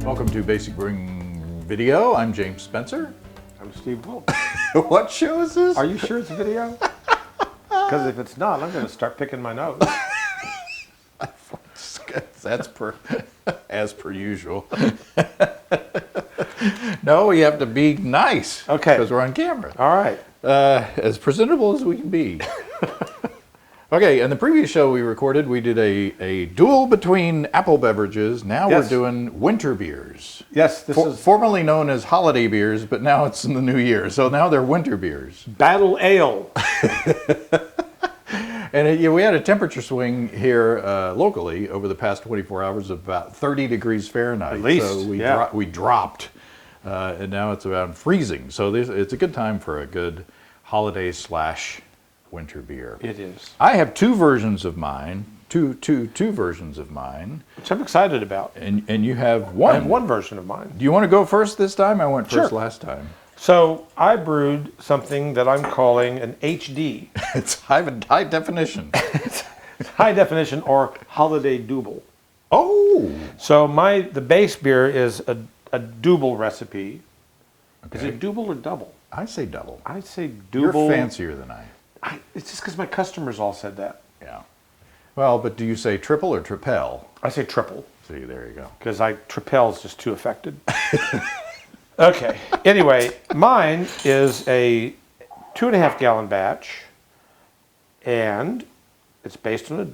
Welcome to Basic Brewing Video. I'm James Spencer. I'm Steve Wolf. What show is this? Are you sure it's a video? Because if it's not, I'm going to start picking my nose. That's as per usual. No, we have to be nice. Okay. Because we're on camera. All right. As presentable as we can be. Okay, in the previous show we recorded, we did a duel between apple beverages. Now Yes. we're doing winter beers. Yes, this is Formerly known as holiday beers, but now it's in the new year. So now they're winter beers. Battle Ale. And we had a temperature swing here locally over the past 24 hours of about 30 degrees Fahrenheit. At least, so yeah. we dropped, and now it's about freezing. So it's a good time for a good holiday/winter beer. It is. I have two versions of mine, two versions of mine, Which I'm excited about. and you have one. I have one version of mine. Do you want to go first this time? I went first Sure. last time. So I brewed something that I'm calling an HD. It's high definition. High definition or holiday double. Oh. So the base beer is a double recipe. Okay. Is it double or double? I say double. I say You're double. fancier than I. It's just because my customers all said that. Yeah. Well, but do you say triple or tripel? I say triple. See, there you go. Because tripel's just too affected. Okay. Anyway, mine is a 2.5 gallon batch, and it's based on a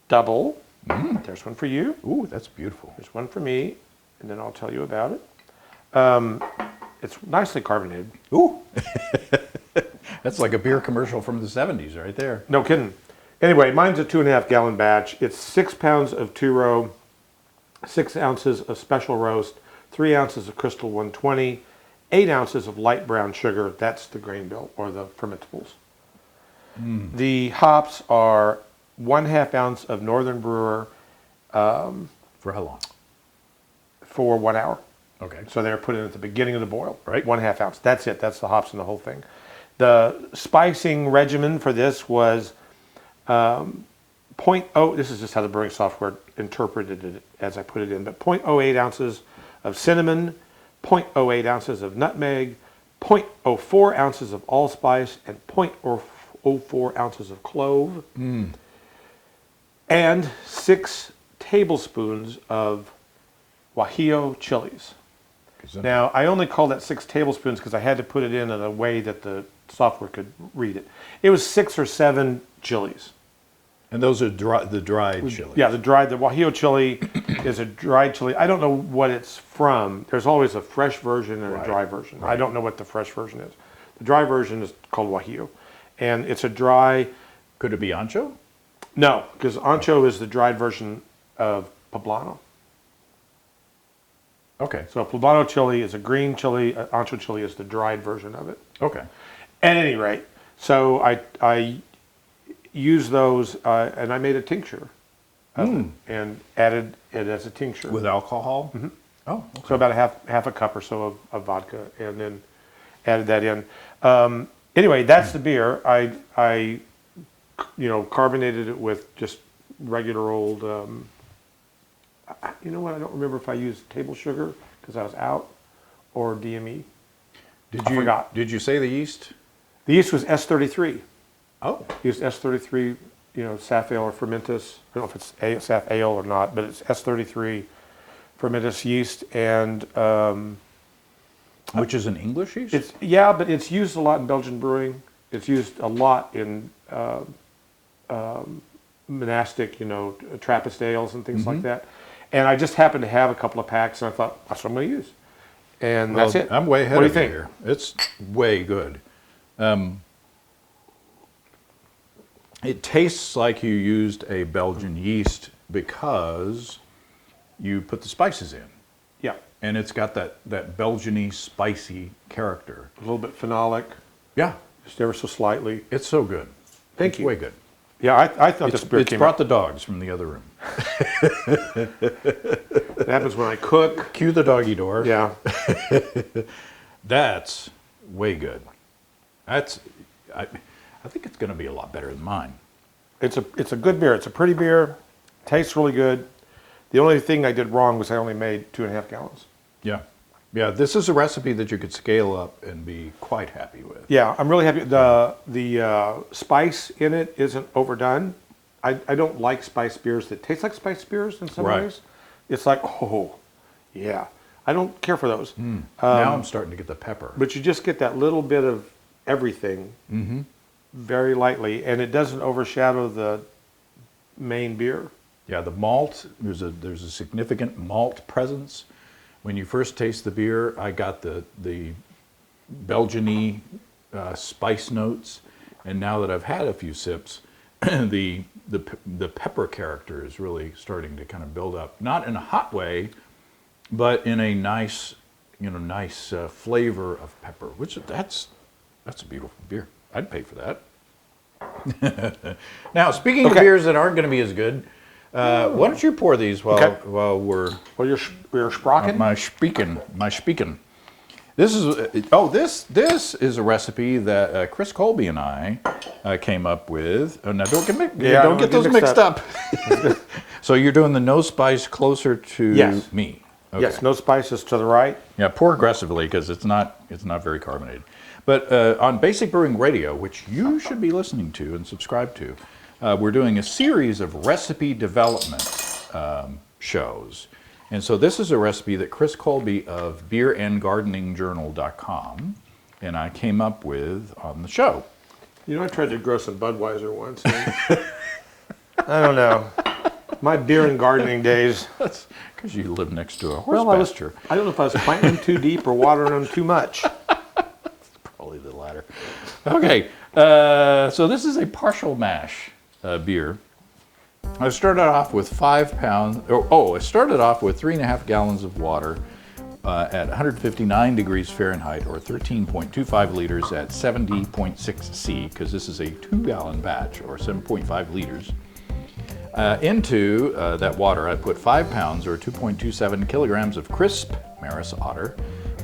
double. There's one for you. Ooh, that's beautiful. There's one for me, and then I'll tell you about it. It's nicely carbonated. Ooh. That's like a beer commercial from the 70s right there. No kidding. Anyway, mine's a 2.5 gallon batch. It's 6 pounds of two-row, 6 ounces of special roast, 3 ounces of Crystal 120, 8 ounces of light brown sugar. That's the grain bill or the fermentables. The hops are 1/2 ounce of Northern Brewer For how long? for 1 hour. Okay. So they're put in at the beginning of the boil. Right. 1/2 ounce. That's it. That's the hops in the whole thing. The spicing regimen for this was 0.0. This is just how the brewing software interpreted it as I put it in. But 0.08 ounces of cinnamon, 0.08 ounces of nutmeg, 0.04 ounces of allspice, and 0.04 ounces of clove, and 6 tablespoons of guajillo chilies. Now, I only call that 6 tablespoons because I had to put it in a way that the software could read it. It was 6 or 7 chilies. And those are the dried chili. Yeah, the guajillo chili is a dried chili. I don't know what it's from. There's always a fresh version and a dry version. I don't know what the fresh version is. The dry version is called guajillo. And it's a dry... Could it be ancho? No, because ancho is the dried version of poblano. Okay. So poblano chili is a green chili. Ancho chili is the dried version of it. Okay. At any rate, so I used those and I made a tincture of it and added it as a tincture. With alcohol? Mm-hmm. Oh, okay. So about half a cup or so of vodka, and then added that in. Anyway, that's the beer. I carbonated it with just regular old. You know what? I don't remember if I used table sugar because I was out, or DME. I forgot. Did you say the yeast? The yeast was S33. Oh. Used S33, Saf Ale or Fermentus. I don't know if it's Saf Ale or not, but it's S33 Fermentus yeast, and Which is an English yeast? but it's used a lot in Belgian brewing. It's used a lot in monastic, Trappist ales and things like that. And I just happened to have a couple of packs, and I thought that's what I'm going to use, and that's it. I'm way ahead What do of you think? here. It's way good. It tastes like you used a Belgian yeast because you put the spices in. Yeah, And it's got that Belgian-y, spicy character. a little bit phenolic, Yeah, just ever so slightly. it's so good. Thank It's you. way good. Yeah, I thought this beer It's came brought out. the dogs from the other room. It happens when I cook. Cue the doggy door. Yeah, That's way good. I think it's going to be a lot better than mine. it's a good beer. It's a pretty beer. Tastes really good. The only thing I did wrong was I only made 2.5 gallons. Yeah. Yeah, this is a recipe that you could scale up and be quite happy with. Yeah, I'm really happy. The spice in it isn't overdone. I don't like spiced beers that taste like spiced beers in some Right. ways. It's like, oh, yeah. I don't care for those. Now I'm starting to get the pepper. But you just get that little bit of everything very lightly, and it doesn't overshadow the main beer. Yeah, the malt, there's a significant malt presence. When you first taste the beer, I got the Belgian-y spice notes, and now that I've had a few sips, the pepper character is really starting to kind of build up. Not in a hot way, but in a nice, flavor of pepper. Which that's a beautiful beer. I'd pay for that. Now, speaking of beers that aren't going to be as good, why don't you pour these while we're Well, you're sprocket. my speaking. This is a recipe that Chris Colby and I came up with. Oh, now don't get those mixed up. So you're doing the no spice closer to me. Okay. Yes, no spices to the right. Yeah, pour aggressively because it's not very carbonated. But on Basic Brewing Radio, which you should be listening to and subscribe to, we're doing a series of recipe development shows. And so this is a recipe that Chris Colby of beerandgardeningjournal.com and I came up with on the show. You know, I tried to grow some Budweiser once. I don't know. My beer and gardening days. That's because you live next to a horse pasture. I don't know if I was planting them too deep or watering them too much. Probably the latter. Okay, so this is a partial mash beer. I started off with 5 pounds. I started off with 3.5 gallons of water at 159 degrees Fahrenheit, or 13.25 liters at 70.6 C, because this is a 2-gallon batch, or 7.5 liters. Into that water, I put 5 pounds, or 2.27 kilograms of crisp Maris Otter,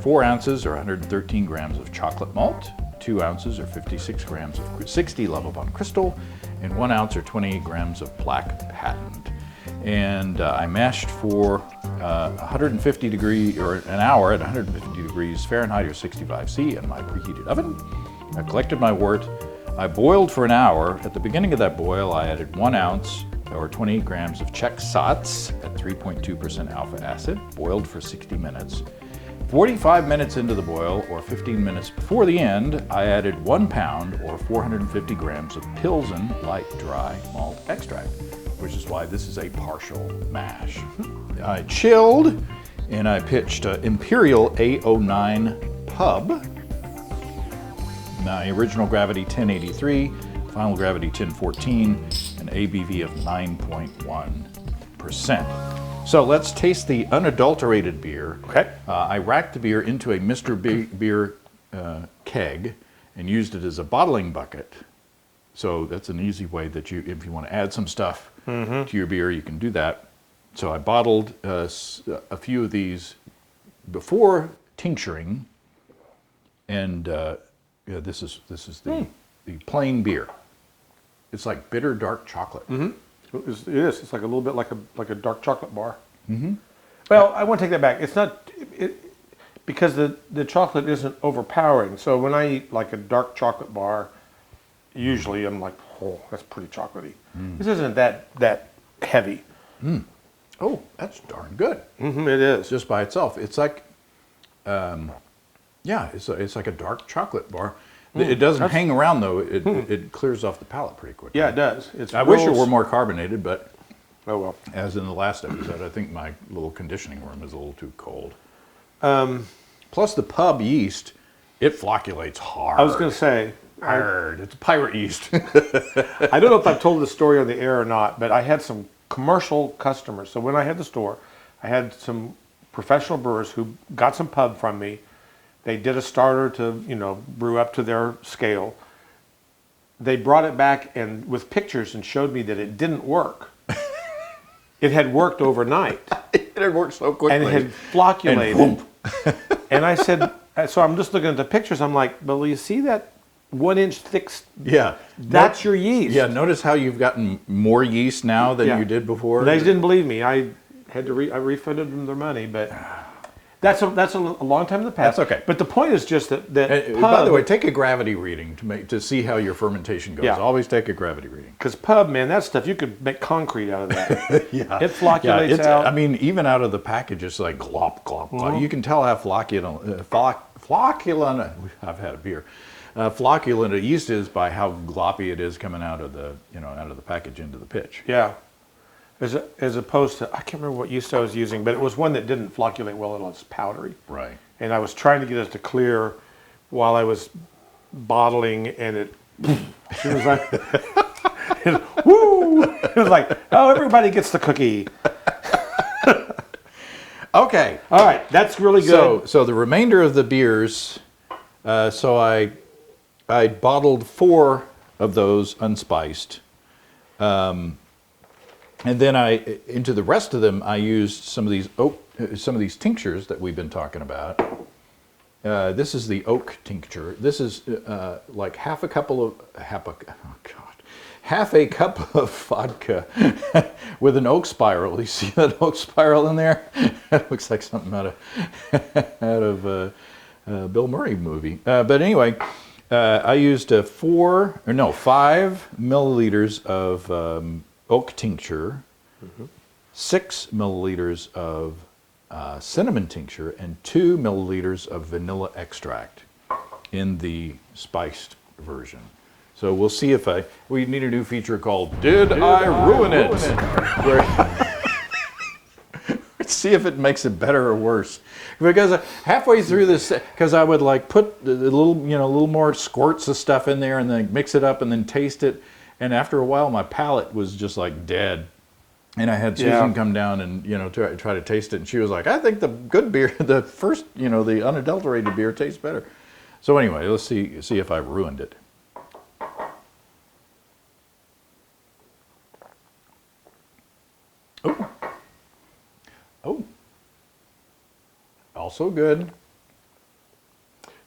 4 ounces, or 113 grams of chocolate malt, 2 ounces, or 56 grams of 60 Lovabond Crystal, and 1 ounce, or 28 grams of Black Patent. And I mashed for 150 degrees, or an hour at 150 degrees Fahrenheit, or 65 C in my preheated oven. I collected my wort. I boiled for an hour. At the beginning of that boil, I added 1 ounce, or 28 grams of Czech Sats at 3.2% alpha acid, boiled for 60 minutes. 45 minutes into the boil, or 15 minutes before the end, I added 1 pound, or 450 grams of Pilsen light dry malt extract, which is why this is a partial mash. I chilled, and I pitched Imperial A09 Pub, my original gravity 1083, final gravity 1014, an ABV of 9.1%. So let's taste the unadulterated beer. Okay. I racked the beer into a Mr. Beer keg and used it as a bottling bucket. So that's an easy way that if you want to add some stuff to your beer, you can do that. So I bottled a few of these before tincturing, and this is the plain beer. It's like bitter dark chocolate. It is. It's like a little bit like a dark chocolate bar. Well, I want to take that back. It's not because the chocolate isn't overpowering. So when I eat like a dark chocolate bar, usually I'm like, oh, that's pretty chocolatey. This isn't that heavy. Oh, that's darn good. It is. Just by itself, it's like, it's like a dark chocolate bar. It doesn't hang around though. It clears off the palate pretty quickly. Yeah, it does. I wish it were more carbonated, but oh well. as in the last episode, I think my little conditioning room is a little too cold. Plus the pub yeast, it flocculates hard. I was going to say, hard. It's pirate yeast. I don't know if I've told this story on the air or not, but I had some commercial customers. So when I had the store, I had some professional brewers who got some pub from me. They did a starter to, brew up to their scale. They brought it back and with pictures and showed me that it didn't work. It had worked overnight. It had worked so quickly. And it had flocculated. And I said, so I'm just looking at the pictures. I'm like, well, you see that 1 inch thick? Yeah. That's your yeast. Yeah, notice how you've gotten more yeast now than you did before? They didn't believe me. I refunded them their money, but that's a long time in the past. That's okay. But the point is just that By the way, take a gravity reading to see how your fermentation goes. Yeah. Always take a gravity reading. because pub, man, that stuff you could make concrete out of that. Yeah. It flocculates out. I mean, even out of the package, it's like glop, glop, glop. You can tell how flocculent, I've had a beer. Flocculent a yeast is by how gloppy it is coming out of the package into the pitch. Yeah. As opposed to, I can't remember what yeast I was using, but it was one that didn't flocculate well at all. It's powdery. Right. And I was trying to get it to clear while I was bottling, and it was like, woo! It was like, oh, everybody gets the cookie. Okay. All right, that's really good. So the remainder of the beers, I bottled 4 of those unspiced. And then into the rest of them, I used some of these tinctures that we've been talking about. This is the oak tincture. This is like half a cup of vodka with an oak spiral. You see that oak spiral in there? It looks like something out of a Bill Murray movie. But anyway, I used 5 milliliters of oak tincture, 6 milliliters of cinnamon tincture, and 2 milliliters of vanilla extract in the spiced version. So we'll see if we need a new feature called Did I Ruin It? Let's see if it makes it better or worse. Because halfway through this, because I would like put a little more squirts of stuff in there and then mix it up and then taste it. And after a while, my palate was just like dead. And I had Susan come down and try to taste it, and she was like, "I think the good beer, the first, the unadulterated beer, tastes better." So anyway, let's see if I ruined it. Oh, also good.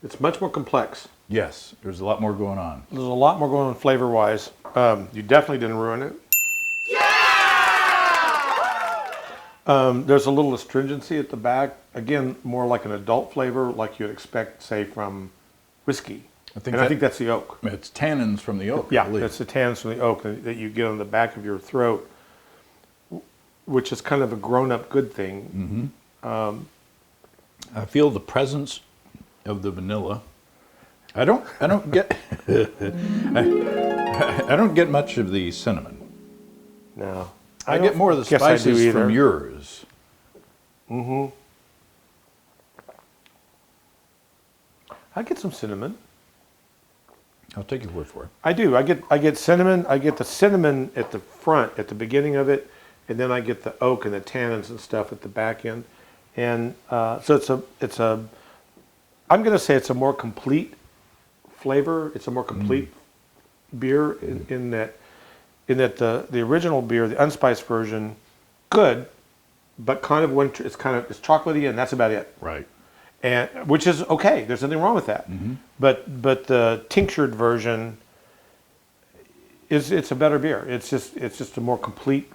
It's much more complex. Yes, there's a lot more going on. There's a lot more going on flavor-wise. You definitely didn't ruin it. There's a little astringency at the back. Again, more like an adult flavor, like you'd expect, say, from whiskey. I think that's the oak. It's tannins from the oak. Yeah, that's the tannins from the oak that you get on the back of your throat, which is kind of a grown-up good thing. Mm-hmm. I feel the presence of the vanilla. I don't get I don't get much of the cinnamon. No. I get more of the spices from yours. Mm-hmm. I get some cinnamon. I'll take your word for it. I do. I get cinnamon. I get the cinnamon at the front, at the beginning of it, and then I get the oak and the tannins and stuff at the back end. And so it's a. I'm going to say it's a more complete flavor. It's a more complete beer in that the original beer, the unspiced version, good, but it's chocolatey and that's about it. Right. And which is okay. There's nothing wrong with that. Mm-hmm. But the tinctured version it's a better beer. It's just a more complete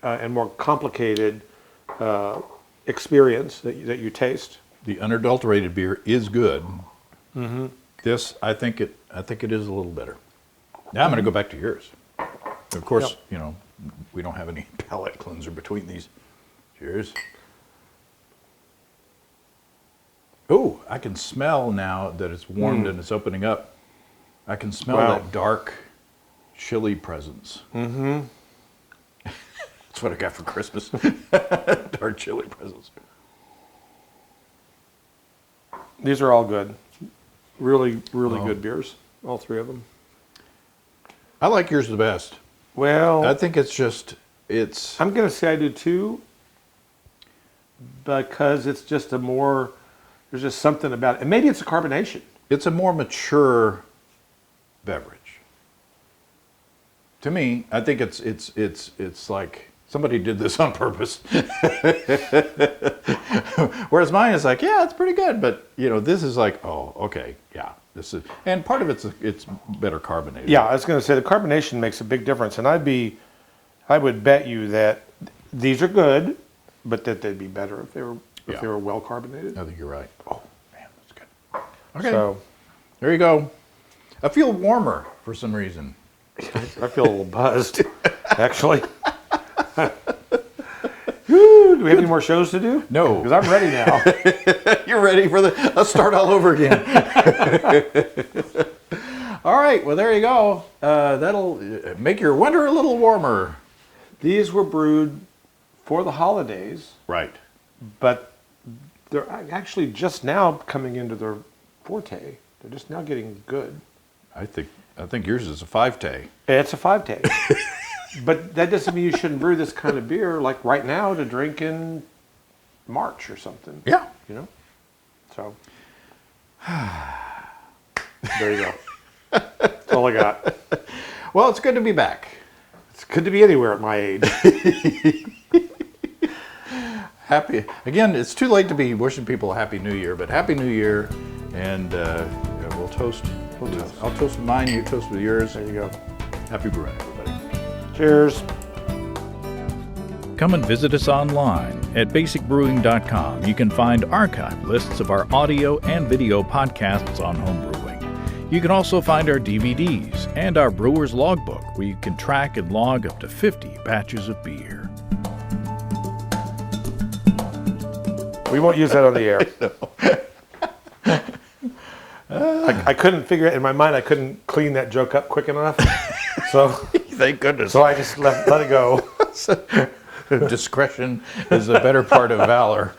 and more complicated experience that you taste. The unadulterated beer is good. Mm-hmm. This, I think it is a little better. Now I'm going to go back to yours. Of course, we don't have any palate cleanser between these. Cheers. Oh, I can smell now that it's warmed and it's opening up. I can smell that dark chili presence. Mm-hmm. That's what I got for Christmas. Dark chili presence. These are all good. Really, really good beers. All 3 of them. I like yours the best. Well, I think it's. I'm going to say I do too, because it's just there's just something about it. And maybe it's a carbonation. It's a more mature beverage. To me, I think it's like somebody did this on purpose. Whereas mine is like, yeah, it's pretty good, but this is like, oh, okay, yeah. This is, and part of it's better carbonated. Yeah, I was going to say the carbonation makes a big difference, and I would bet you that these are good. but that they'd be better if they were well carbonated. I think you're right. Oh, man, that's good. Okay, So there you go. I feel warmer for some reason. I feel a little buzzed, actually. Woo, do we have any more shows to do? No. Because I'm ready now. You're ready for let's start all over again. All right, well, there you go. That'll make your winter a little warmer. These were brewed for the holidays, Right. but they're actually just now coming into their forte. They're just now getting good. I think yours is a 5-tay. It's a 5-tay. But that doesn't mean you shouldn't brew this kind of beer like right now to drink in March or something. Yeah. You know? So, there you go. That's all I got. Well, it's good to be back. It's good to be anywhere at my age. Happy again. It's too late to be wishing people a happy New Year, but happy New Year, and we'll toast. I'll toast with mine. You toast with yours. There you go. Happy brewing, everybody. Cheers. Come and visit us online at basicbrewing.com. You can find archive lists of our audio and video podcasts on homebrewing. You can also find our DVDs and our brewer's logbook, where you can track and log up to 50 batches of beer. We won't use that on the air. I couldn't figure it in my mind. I couldn't clean that joke up quick enough. So Thank goodness. I just let it go. Discretion is the better part of valor.